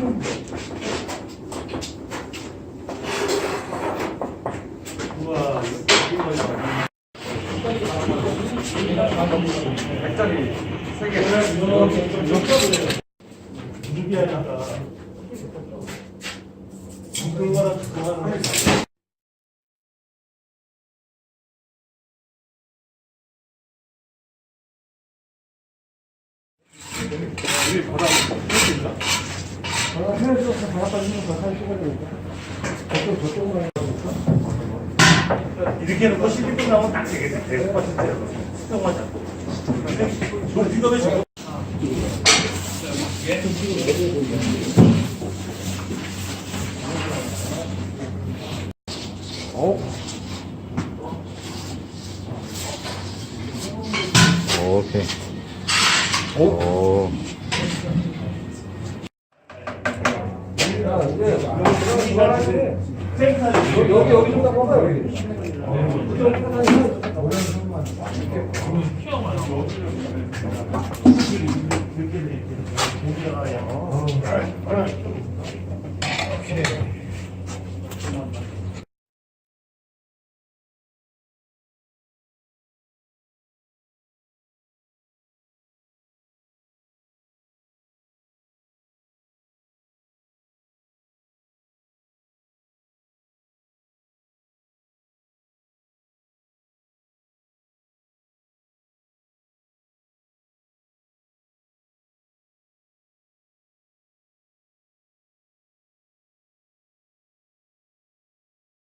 우와, 백짜리 3개. 무기하니까. 그거랑 그거랑. 우리 바닥 할수 있나? 바닥 해야죠. 바닥까지 있는 거 사진 찍어야 되니까. 저쪽으로 해야 되니까. 이렇게 해놓고 12분 나오면 딱 되겠네. 100%로. 수정하지 않고. 높이가 왜 저거? 오케이. 오. 여기 좀 닦아봐 여기. 오케이.